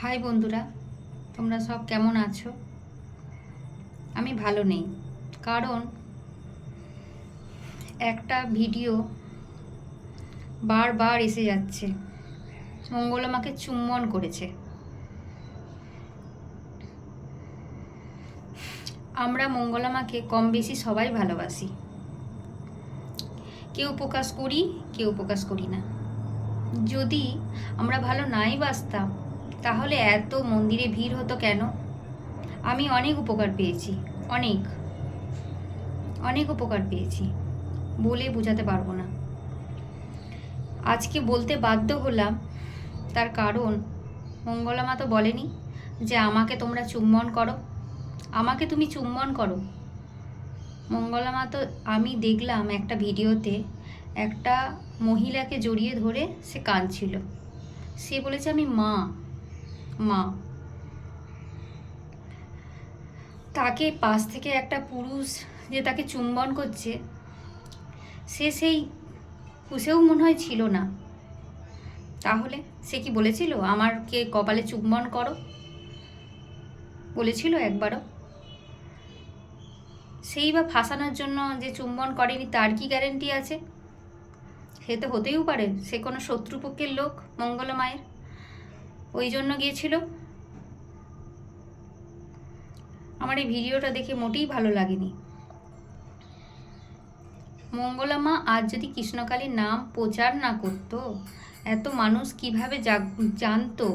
High বন্ধুরা, তোমরা সব কেমন আছো? আমি ভালো নেই, কারণ একটা ভিডিও বারবার এসে যাচ্ছে। মঙ্গলমাকে চুম্বন করেছে। আমরা মঙ্গলমাকে কম বেশি সবাই ভালোবাসি, কেউ প্রকাশ করি, কেউ প্রকাশ করি না। যদি আমরা ভালো নাই বাসতাম, তাহলে এত মন্দিরে ভিড় হতো কেন? আমি অনেক উপকার পেয়েছি, অনেক অনেক উপকার পেয়েছি, বলে বোঝাতে পারবো না। আজকে বলতে বাধ্য হলাম, তার কারণ মঙ্গলমা তো বলেনি যে আমাকে তোমরা চুম্বন করো, আমাকে তুমি চুম্বন করো। মঙ্গলমা তো, আমি দেখলাম একটা ভিডিওতে একটা মহিলাকে জড়িয়ে ধরে সে কাঁদছিল। সে বলেছে আমি মা মা। তাকে পাশ থেকে একটা পুরুষ যে তাকে চুম্বন করছে, সে সেই হুঁশেও মনে হয় ছিল না। তাহলে সে কি বলেছিল আমাকে কপালে চুম্বন করো? বলেছিল একবারও? সেই বা ফাঁসানোর জন্য যে চুম্বন করেনি তার কি গ্যারেন্টি আছে? সে তো হতেও পারে সে কোনো শত্রুপক্ষের লোক মঙ্গলমায়ের, ওই জন্য গিয়েছিল। আমার এই ভিডিওটা দেখে মোটেই ভালো লাগেনি। মঙ্গলমা আজ যদি কৃষ্ণকালীর নাম প্রচার না করতো, এত মানুষ কিভাবে জানতো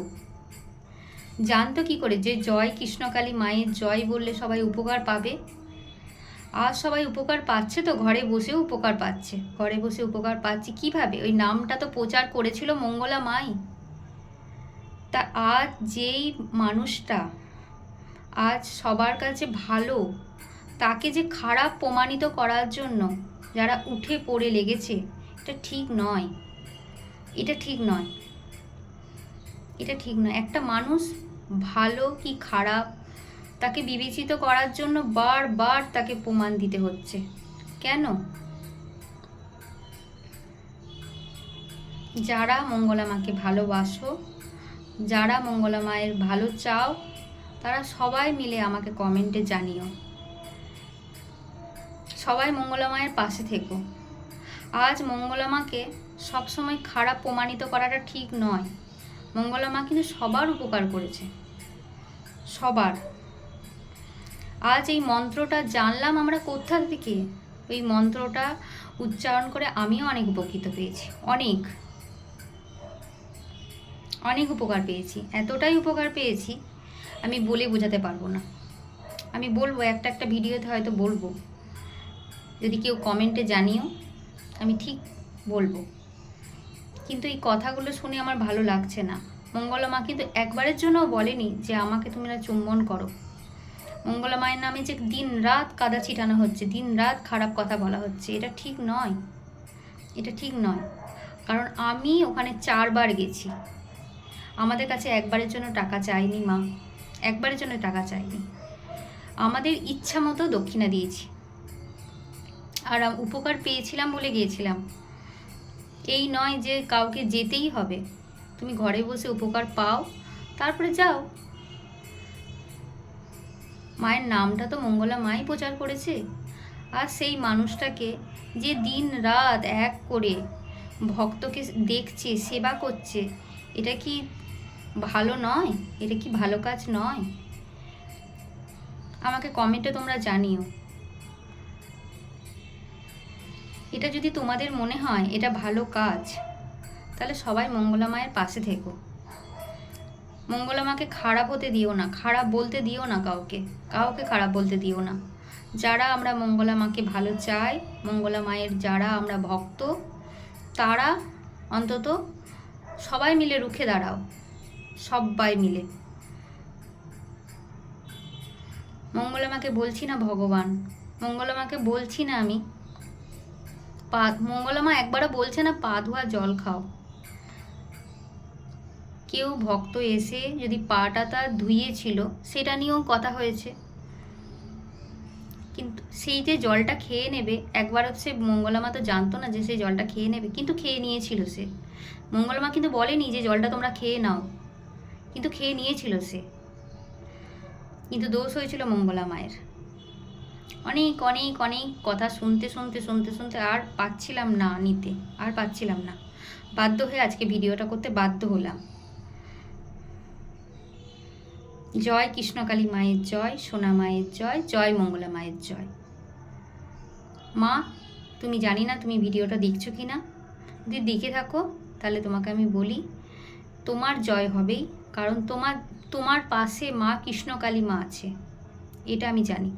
কি করে যে জয় কৃষ্ণকালী মায়ের জয় বললে সবাই উপকার পাবে? আজ সবাই উপকার পাচ্ছে, তো ঘরে বসেও উপকার পাচ্ছে। ঘরে বসে উপকার পাচ্ছি কিভাবে? ওই নামটা তো প্রচার করেছিল মঙ্গলা মাই। তা আজ যেই মানুষটা আজ সবার কাছে ভালো, তাকে যে খারাপ প্রমাণিত করার জন্য যারা উঠে পড়ে লেগেছে, এটা ঠিক নয়। এটা ঠিক নয়, এটা ঠিক নয়। একটা মানুষ ভালো কি খারাপ তাকে বিবেচিত করার জন্য বারবার তাকে প্রমাণ দিতে হচ্ছে কেন? যারা মঙ্গলা মাকে ভালোবাসো, যারা মঙ্গলা মায়ের ভালো চাও, তারা সবাই মিলে আমাকে কমেন্টে জানিও। সবাই মঙ্গলা মায়ের পাশে থেকো। আজ মঙ্গলা মাকে সবসময় খারাপ প্রমাণিত করাটা ঠিক নয়। মঙ্গলা মা কিন্তু সবার উপকার করেছে, সবার। আজ এই মন্ত্রটা জানলাম আমরা কোথা থেকে, ওই মন্ত্রটা উচ্চারণ করে আমিও অনেক উপকৃত পেয়েছি, অনেক অনেক উপকার পেয়েছি। এতটাই উপকার পেয়েছি আমি বলে বোঝাতে পারবো না। আমি বলবো একটা একটা ভিডিওতে হয়তো বলবো, যদি কেউ কমেন্টে জানিও আমি ঠিক বলবো। কিন্তু এই কথাগুলো শুনে আমার ভালো লাগছে না। মঙ্গলা মা কিন্তু একবারের জন্যও বলেনি যে আমাকে তোমরা চুম্বন করো। মঙ্গলা মায়ের নামে যে দিন রাত কাদা ছিটানো হচ্ছে, দিন রাত খারাপ কথা বলা হচ্ছে, এটা ঠিক নয়, এটা ঠিক নয়। কারণ আমি ওখানে 4 বার গেছি, আমাদের কাছে একবারের জন্য টাকা চাইনি মা, একবারের জন্য টাকা চাইনি। আমাদের ইচ্ছা মতো দক্ষিণা দিয়েছি, আর উপকার পেয়েছিলাম বলে গিয়েছিলাম। এই নয় যে কাউকে যেতেই হবে, তুমি ঘরে বসে উপকার পাও তারপরে যাও। মায়ের নামটা তো মঙ্গলা মাই প্রচার করেছে। আর সেই মানুষটাকে যে দিন রাত এক করে ভক্তকে দেখছে, সেবা করছে, এটা কি ভালো নয়? এটা কি ভালো কাজ নয়? আমাকে কমেন্টে তোমরা জানিও। এটা যদি তোমাদের মনে হয় এটা ভালো কাজ, তাহলে সবাই মঙ্গলা মায়ের পাশে থেকো। মঙ্গলা মাকে খারাপ হতে দিও না, খারাপ বলতে দিও না, কাউকে কাউকে খারাপ বলতে দিও না। যারা আমরা মঙ্গলা মাকে ভালো চাই, মঙ্গলা মায়ের যারা আমরা ভক্ত, তারা অন্তত সবাই মিলে রুখে দাঁড়াও, সবাই মিলে। মঙ্গলা মাকে বলছি না ভগবান, মঙ্গলা মাকে বলছি না আমি মঙ্গলা মা একবারও বলছে না পা ধোয়া জল খাও। কেউ ভক্ত এসে যদি পাটা তার ধুইয়েছিল সেটা নিয়েও কথা হয়েছে, কিন্তু সেই যে জলটা খেয়ে নেবে, একবারও সে মঙ্গলা মা তো জানতো না যে সেই জলটা খেয়ে নেবে, কিন্তু খেয়ে নিয়েছিল সে। মঙ্গলা মা কিন্তু বলেনি যে জলটা তোমরা খেয়ে নাও, কিন্তু খেয়ে নিয়েছিল সে, কিন্তু দোষ হয়েছিল মঙ্গলা মায়ের। অনেক অনেক অনেক কথা শুনতে শুনতে শুনতে শুনতে আর পাচ্ছিলাম না নিতে, আর পাচ্ছিলাম না, বাধ্য হয়ে আজকে ভিডিওটা করতে বাধ্য হলাম। জয় কৃষ্ণকালী মায়ের জয়, সোনা মায়ের জয়, জয় মঙ্গলা মায়ের জয়। মা, তুমি জানি না তুমি ভিডিওটা দেখছো কি না, যদি দেখে থাকো তাহলে তোমাকে আমি বলি তোমার জয় হবেই, কারণ তোমার পাশে মা কৃষ্ণকালী মা আছে, এটা আমি জানি।